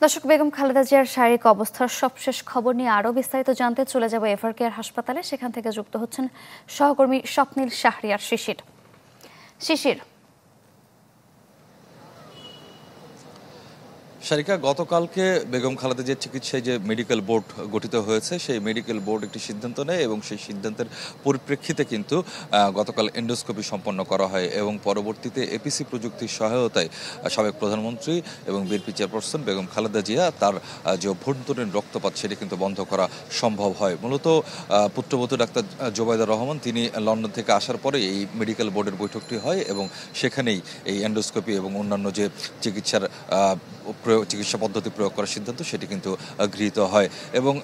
দর্শক, বেগম খালেদা জিয়ার শারীরিক অবস্থার সবশেষ খবর নিয়ে আরও বিস্তারিত জানতে চলে যাব এভারকেয়ার হাসপাতালে। সেখান থেকে যুক্ত হচ্ছেন সহকর্মী স্বপ্নিল শাহরিয়ার শিশির। শিশির, শারিকা, গতকালকে বেগম খালেদা জিয়ার চিকিৎসায় যে মেডিকেল বোর্ড গঠিত হয়েছে, সেই মেডিকেল বোর্ড একটি সিদ্ধান্ত নেয় এবং সেই সিদ্ধান্তের পরিপ্রেক্ষিতে কিন্তু গতকাল এন্ডোস্কোপি সম্পন্ন করা হয় এবং পরবর্তীতে এপিসি প্রযুক্তির সহায়তায় সাবেক প্রধানমন্ত্রী এবং বিএনপি চেয়ারপারসন বেগম খালেদা জিয়া তার যে অভ্যন্তরীণ রক্তপাত সেটি কিন্তু বন্ধ করা সম্ভব হয়। মূলত পুত্রবধূ ডাক্তার জোবায়দা রহমান তিনি লন্ডন থেকে আসার পরে এই মেডিকেল বোর্ডের বৈঠকটি হয় এবং সেখানেই এই এন্ডোস্কোপি এবং অন্যান্য যে চিকিৎসা পদ্ধতি প্রয়োগ করার সিদ্ধান্ত সেটি কিন্তু গৃহীত হয়। এবং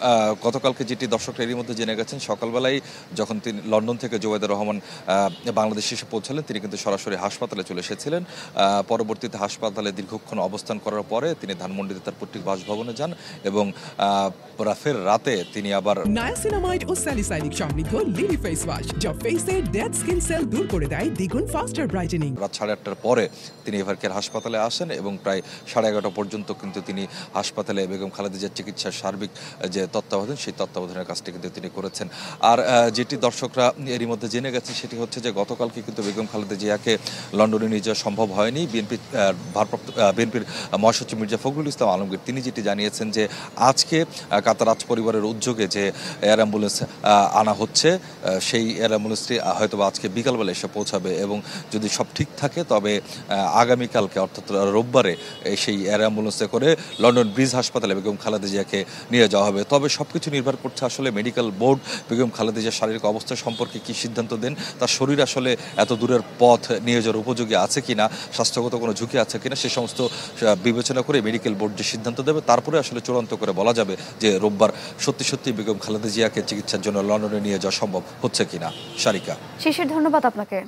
গতকালকে যেটি দর্শকরা এরই মধ্যে জেনে গেছেন, সকালবেলায় যখন তিনি লন্ডন থেকে জোবায়দা রহমান বাংলাদেশে এসে পৌঁছালেন, তিনি কিন্তু সরাসরি হাসপাতালে চলে এসেছিলেন। পরবর্তীতে হাসপাতালে দীর্ঘক্ষণ অবস্থান করার পরে তিনি ধানমন্ডিতে তার পৈতৃক বাসভবনে যান এবং ফের রাতে তিনি আবার নায়াসিনামাইড ও স্যালিসাইলিক সমৃদ্ধ লিলি ফেস ওয়াশ, যা ফেসের ডেড স্কিন সেল দূর করে দেয় দ্বিগুণ ফাস্টার ব্রাইটেনিং। রাত 8:30টার পরে তিনি এভারকেয়ার হাসপাতালে আসেন এবং প্রায় 11:30 পর্যন্ত কিন্তু তিনি হাসপাতালে বেগম খালেদা জিয়ার চিকিৎসার সার্বিক যে তত্ত্বাবধান, সেই তত্ত্বাবধানের কাজটি কিন্তু তিনি করেছেন। আর যেটি দর্শকরা এরই মধ্যে জেনে গেছে সেটি হচ্ছে যে গতকালকে কিন্তু বেগম খালেদা জিয়াকে লন্ডনে নিয়ে যাওয়া সম্ভব হয়নি। বিএনপির মহাসচিব মির্জা ফখরুল ইসলাম আলমগীর তিনি যেটি জানিয়েছেন যে আজকে কাতার রাজ পরিবারের উদ্যোগে যে এয়ার অ্যাম্বুলেন্স আনা হচ্ছে, সেই এয়ার অ্যাম্বুলেন্সটি হয়তো আজকে বিকালবেলা এসে পৌঁছাবে এবং যদি সব ঠিক থাকে তবে আগামীকালকে অর্থাৎ রোববারে সেই এয়ার অ্যাম্বুলেন্সে করে লন্ডন ব্রিজ হাসপাতালে বেগম খালেদা জিয়াকে নিয়ে যাওয়া হবে। তবে সবকিছু নির্ভর করছে আসলে মেডিকেল বোর্ড বেগম খালেদা জিয়ার শারীরিক অবস্থা সম্পর্কে কি সিদ্ধান্ত দেন, তার শরীর আসলে এত দূরের পথ নিয়ে যাওয়ার উপযোগী আছে কিনা, স্বাস্থ্যগত কোনো ঝুঁকি আছে কিনা, সে সমস্ত বিবেচনা করে মেডিকেল বোর্ড যে সিদ্ধান্ত দেবে তারপরে আসলে চূড়ান্ত করে বলা যাবে যে রোববার সত্যি সত্যি বেগম খালেদা জিয়াকে চিকিৎসার জন্য লন্ডনে নিয়ে যাওয়া সম্ভব হচ্ছে কিনা। শারিকা, শিশির, ধন্যবাদ আপনাকে।